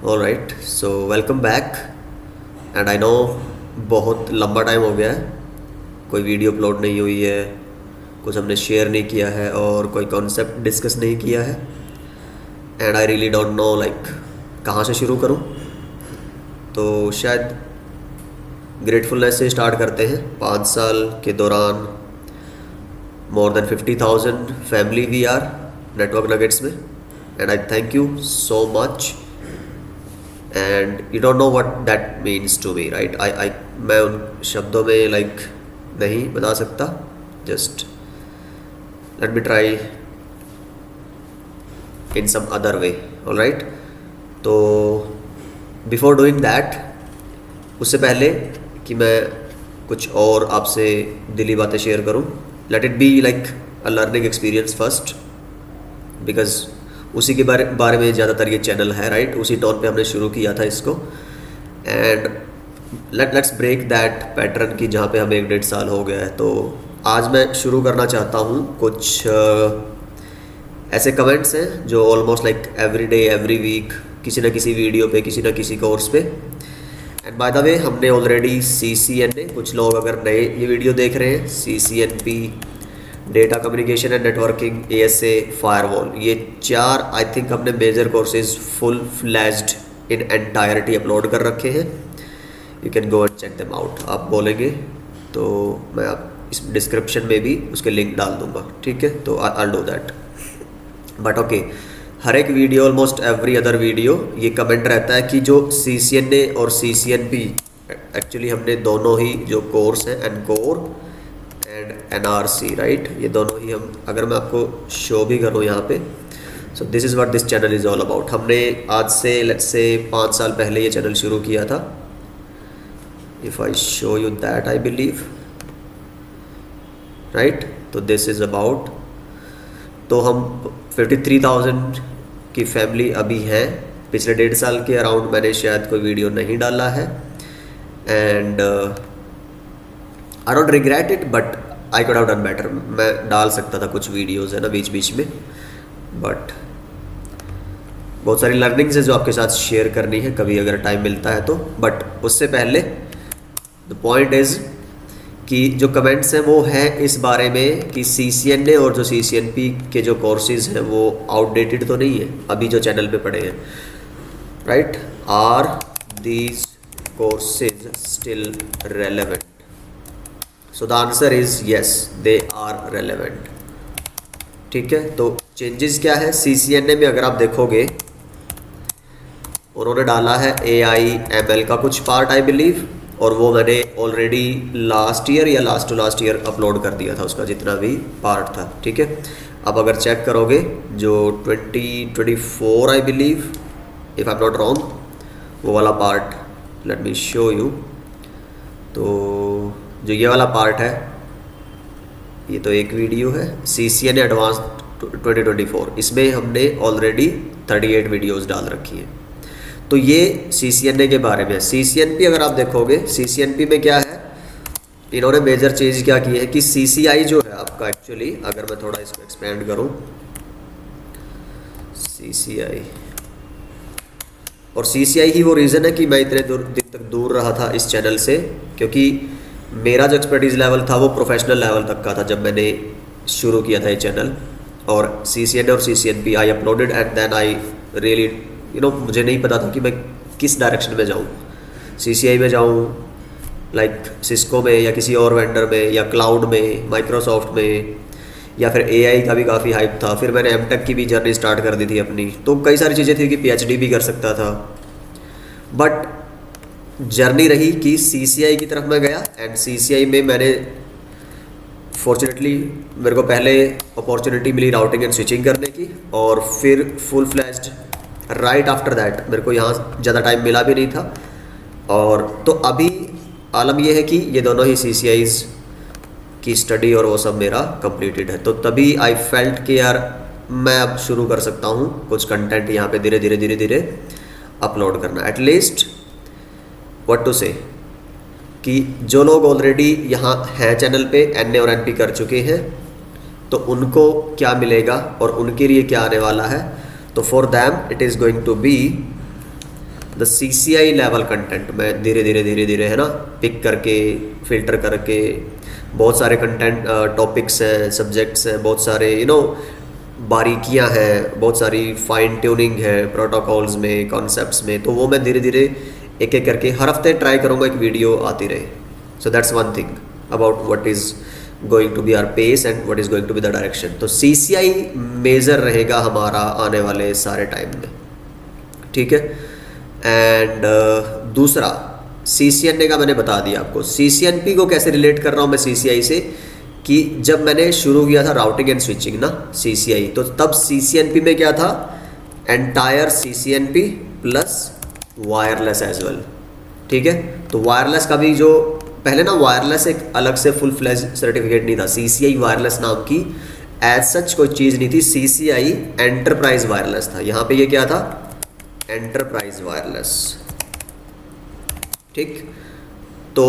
All right, so welcome back. And I know बहुत लंबा time हो गया है, कोई वीडियो अपलोड नहीं हुई है, कुछ हमने शेयर नहीं किया है और कोई कॉन्सेप्ट डिस्कस नहीं किया है। And I really don't know like कहाँ से शुरू करूँ। तो शायद ग्रेटफुलनेस से स्टार्ट करते हैं। 5 साल के दौरान more than 50,000 family we are Network Nuggets में। And I thank you so much. And you don't know what that means to me, right. I मैं उन शब्दों में लाइक नहीं बता सकता। Just let me try in some other way, all right. तो before doing that, उससे पहले कि मैं कुछ और आपसे दिली बातें शेयर करूं, let it be like a learning experience first, because उसी के बारे में ज़्यादातर ये चैनल है, राइट। उसी टोन पे हमने शुरू किया था इसको। And let's break that pattern की जहाँ पे हमें 1-1.5 साल हो गया है। तो आज मैं शुरू करना चाहता हूँ कुछ ऐसे कमेंट्स हैं जो almost like every day every week किसी ना किसी वीडियो पे, किसी ना किसी कोर्स पे। एंड बाय द वे, हमने ऑलरेडी CCNA, कुछ लोग अगर नए ये वीडियो देख रहे हैं, CCNP, data communication and networking, ASA, firewall, ये 4 आई थिंक हमने major courses full fledged in entirety upload कर रखे हैं। You can go and check them out. आप बोलेंगे तो मैं आप इस डिस्क्रिप्शन में भी उसके लिंक डाल दूंगा, ठीक है। तो I do that. But okay, हर एक video, almost every other video, ये कमेंट रहता है कि जो CCNA और CCNP, एक्चुअली हमने दोनों ही जो कोर्स हैं, एनकोर एंड NRC, राइट, ये दोनों ही हम, अगर मैं आपको शो भी करूँ यहाँ पे, so this is what this channel is all about. हमने आज से लेट्स से 5 साल पहले ये चैनल शुरू किया था। If I show you that, I believe, right. तो दिस इज़ अबाउट, तो हम 53,000 की फैमिली अभी है। पिछले 1.5 साल के अराउंड मैंने शायद कोई वीडियो नहीं डाला है। And I don't regret it, but I could have done better. मैं डाल सकता था कुछ वीडियोज़, है ना, बीच बीच में। बट बहुत सारी लर्निंग्स है जो आपके साथ शेयर करनी है, कभी अगर टाइम मिलता है तो। बट उससे पहले द पॉइंट इज़ कि जो कमेंट्स हैं वो हैं इस बारे में कि CCNA और जो CCNP के जो कोर्सेज हैं वो आउटडेटेड तो नहीं है अभी जो चैनल पे पड़े हैं, right. Are these courses still relevant? So the answer is yes, they are relevant, ठीक है। तो चेंजेस क्या है CCNA में, अगर आप देखोगे उन्होंने डाला है AI ML का कुछ पार्ट, आई बिलीव, और वो मैंने ऑलरेडी लास्ट ईयर या last two last year upload कर दिया था उसका जितना भी पार्ट था, ठीक है। अब अगर चेक करोगे जो 2024 I believe, if I am not wrong, वो वाला part, let me show you. तो जो ये वाला पार्ट है, ये तो एक वीडियो है, CCNA एडवांस 2024, इसमें हमने ऑलरेडी 38 वीडियोज़ डाल रखी हैं। तो ये CCNA के बारे में। CCNP अगर आप देखोगे, CCNP में क्या है, इन्होंने मेजर चेंज क्या की है कि CCI जो है आपका, एक्चुअली अगर मैं थोड़ा इसको एक्सपेंड करूं, CCI, और CCI ही वो रीज़न है कि मैं इतने दिन तक दूर रहा था इस चैनल से, क्योंकि मेरा जो एक्सपर्टीज़ लेवल था वो प्रोफेशनल लेवल तक का था जब मैंने शुरू किया था ये चैनल। और CCNA और CCNP I uploaded and then I really मुझे नहीं पता था कि मैं किस डायरेक्शन में जाऊँ। CCI में जाऊँ लाइक सिस्को में, या किसी और वेंडर में, या क्लाउड में, माइक्रोसॉफ्ट में, या फिर AI का भी काफ़ी हाइप था। फिर मैंने MTech की भी जर्नी स्टार्ट कर दी थी अपनी। तो कई सारी चीज़ें थी कि PhD भी कर सकता था। बट जर्नी रही कि CCI की तरफ मैं गया, एंड CCI में मैंने फॉर्चुनेटली, मेरे को पहले अपॉर्चुनिटी मिली राउटिंग एंड स्विचिंग करने की, और फिर full fledged right after that मेरे को यहाँ ज़्यादा टाइम मिला भी नहीं था। और तो अभी आलम यह है कि ये दोनों ही CCIs की स्टडी और वो सब मेरा कंप्लीटेड है। तो तभी आई फेल्ट कि यार मैं अब शुरू कर सकता हूँ कुछ कंटेंट यहाँ पे धीरे धीरे धीरे धीरे अपलोड करना। एटलीस्ट व्हाट टू से, कि जो लोग ऑलरेडी यहाँ हैं चैनल पे, NA और NP कर चुके हैं, तो उनको क्या मिलेगा और उनके लिए क्या आने वाला है। तो for them it is going to be the CCI level content मैं धीरे धीरे है ना पिक करके फिल्टर करके, बहुत सारे कंटेंट टॉपिक्स हैं, सब्जेक्ट्स हैं, बहुत सारे बारीकियां हैं, बहुत सारी फाइन ट्यूनिंग है प्रोटोकॉल्स में, कॉन्सेप्ट्स में, तो वो मैं धीरे धीरे एक एक करके हर हफ्ते ट्राई करूँगा एक वीडियो आती रहे. So that's one thing about what is going to be our pace and what is going to be the direction. तो CCI मेजर रहेगा हमारा आने वाले सारे टाइम में, ठीक है. एंड दूसरा CCNA का मैंने बता दिया आपको. CCNP को कैसे रिलेट कर रहा हूँ मैं CCI से, कि जब मैंने शुरू किया था राउटिंग एंड स्विचिंग ना CCI, तो तब CCNP में क्या था, entire CCNP plus wireless as well, ठीक है. तो वायरलेस का भी जो पहले ना वायरलेस एक अलग से फुल फ्लैज सर्टिफिकेट नहीं था, CCI वायरलेस नाम की एज सच कोई चीज़ नहीं थी. CCI एंटरप्राइज वायरलेस था. यहाँ पे ये क्या था, एंटरप्राइज वायरलेस, ठीक. तो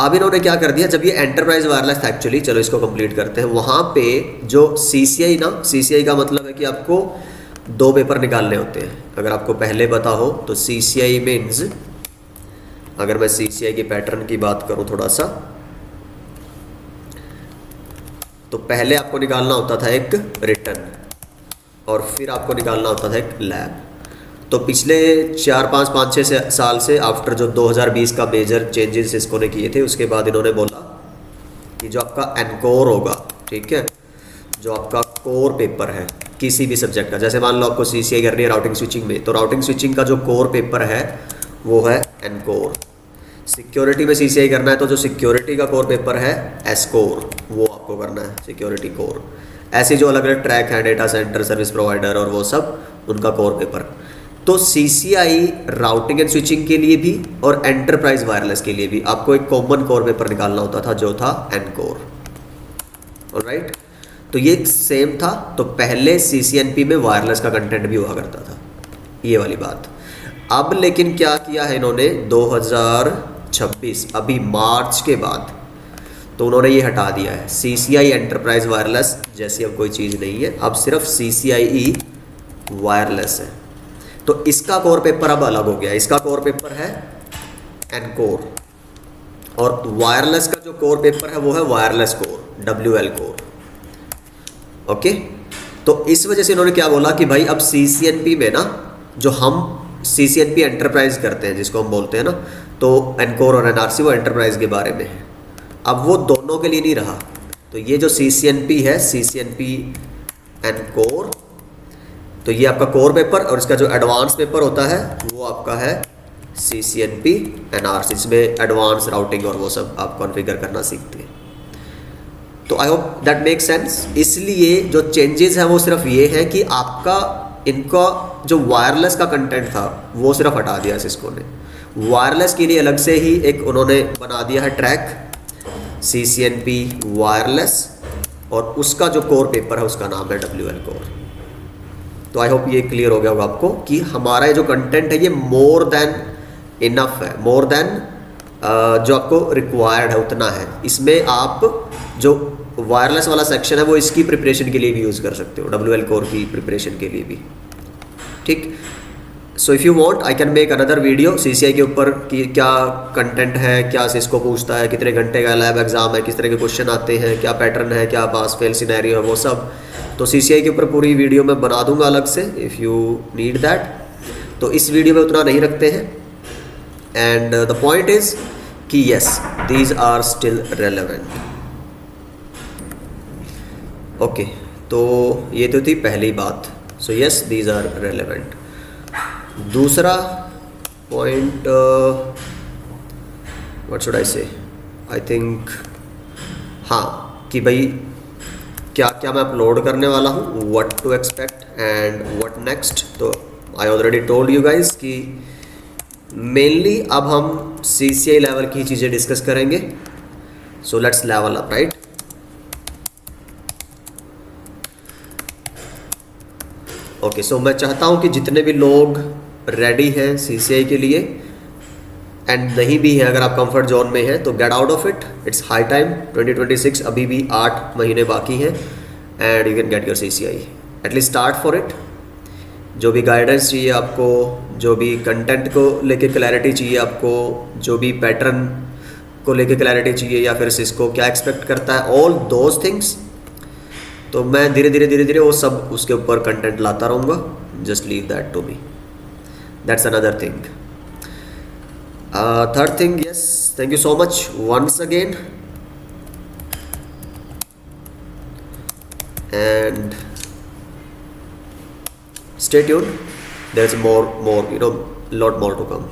अब इन्होंने क्या कर दिया, जब ये एंटरप्राइज वायरलेस था एक्चुअली, चलो इसको कंप्लीट करते हैं. वहाँ पे जो CCI ना, CCI का मतलब है कि आपको 2 पेपर निकालने होते हैं. अगर आपको पहले पता हो तो CCI मीन्स, अगर मैं CCI के पैटर्न की बात करूं थोड़ा सा, तो पहले आपको निकालना होता था एक रिटन और फिर आपको निकालना होता था एक लैब. तो पिछले 4-5-5-6 साल से आफ्टर जो 2020 का मेजर चेंजेस इसको ने किए थे, उसके बाद इन्होंने बोला कि जो आपका एनकोर होगा, ठीक है, जो आपका कोर पेपर है किसी भी सब्जेक्ट का, जैसे मान लो आपको CCI करनी है राउटिंग स्विचिंग में, तो राउटिंग स्विचिंग का जो कोर पेपर है वो है एनकोर. सिक्योरिटी में CCI करना है तो जो सिक्योरिटी का कोर पेपर है एसकोर, वो आपको करना है सिक्योरिटी कोर. ऐसे जो अलग अलग ट्रैक हैं, डेटा सेंटर, सर्विस प्रोवाइडर और वो सब, उनका कोर पेपर. तो CCI राउटिंग एंड स्विचिंग के लिए भी और एंटरप्राइज वायरलेस के लिए भी आपको एक कॉमन कोर पेपर निकालना होता था जो था एनकोर. ऑलराइट, तो ये सेम था. तो पहले CCNP में वायरलेस का कंटेंट भी हुआ करता था, ये वाली बात. अब लेकिन क्या किया है इन्होंने 2026 अभी मार्च के बाद, तो उन्होंने ये हटा दिया है. CCI एंटरप्राइज वायरलेस जैसी अब कोई चीज़ नहीं है, अब सिर्फ CCIE वायरलेस है. तो इसका कोर पेपर अब अलग हो गया. इसका कोर पेपर है एनकोर और वायरलेस का जो कोर पेपर है वो है wireless core, WL core. Okay, तो इस वजह से इन्होंने क्या बोला कि भाई अब CCNP में ना, जो हम CCNP एंटरप्राइज करते हैं जिसको हम बोलते हैं ना, तो एनकोर और NRC वो एंटरप्राइज के बारे में है. अब वो दोनों के लिए नहीं रहा. तो ये जो CCNP है, CCNP एनकोर, तो ये आपका कोर पेपर, और इसका जो एडवांस पेपर होता है वो आपका है CCNP NRC. इसमें एडवांस राउटिंग और वो सब आप कॉन्फ़िगर करना सीखते हैं. तो I hope that make sense. इसलिए जो चेंजेस हैं वो सिर्फ ये है कि आपका इनका जो वायरलेस का कंटेंट था वो सिर्फ हटा दिया सिस्को ने. वायरलेस के लिए अलग से ही एक उन्होंने बना दिया है ट्रैक, CCNP वायरलेस, और उसका जो कोर पेपर है उसका नाम है WL कोर. तो आई होप ये क्लियर हो गया होगा आपको कि हमारा ये जो कंटेंट है ये मोर देन इनफ है, मोर देन जो आपको रिक्वायर्ड है उतना है. इसमें आप जो वायरलेस वाला सेक्शन है वो इसकी प्रिपरेशन के लिए भी यूज़ कर सकते हो, WL कोर की प्रिपरेशन के लिए भी, ठीक. So if you want I can make another video CCI के ऊपर कि क्या कंटेंट है, क्या सिस्को पूछता है, कितने घंटे का लैब एग्ज़ाम है, किस तरह के क्वेश्चन आते हैं, क्या पैटर्न है, क्या पास फेल सिनेरियो है, वो सब. तो CCI के ऊपर पूरी वीडियो मैं बना दूंगा अलग से इफ़ यू नीड दैट. तो इस वीडियो में उतना नहीं रखते हैं. एंड द पॉइंट इज़ कि yes these are still relevant. Okay, तो ये तो थी पहली बात. So yes these are relevant. दूसरा point, what should I say, I think, हाँ, कि भाई क्या क्या मैं अपलोड करने वाला हूँ, what to expect and what next. तो I already told you guys कि मेनली अब हम CCI लेवल की चीज़ें डिस्कस करेंगे. So let's level up, right. Okay, so मैं चाहता हूँ कि जितने भी लोग रेडी हैं CCI के लिए एंड नहीं भी हैं, अगर आप कंफर्ट जोन में हैं तो get out of it. It's high time. 2026 अभी भी 8 महीने बाकी हैं and you can get your CCI. At least start for it. जो भी गाइडेंस चाहिए आपको, जो भी कंटेंट को लेके क्लैरिटी चाहिए आपको, जो भी पैटर्न को लेके क्लैरिटी चाहिए, या फिर सिस्को क्या एक्सपेक्ट करता है, ऑल दोज थिंग्स, तो मैं धीरे धीरे वो सब उसके ऊपर कंटेंट लाता रहूँगा. Just leave that to me. That's another thing. Third thing, yes, thank you so much once again, and stay tuned. There's more, lot more to come.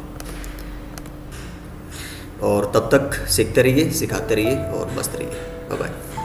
और तब तक सीखते रहिए, सिखाते रहिए और मस्त रहिए. Bye bye.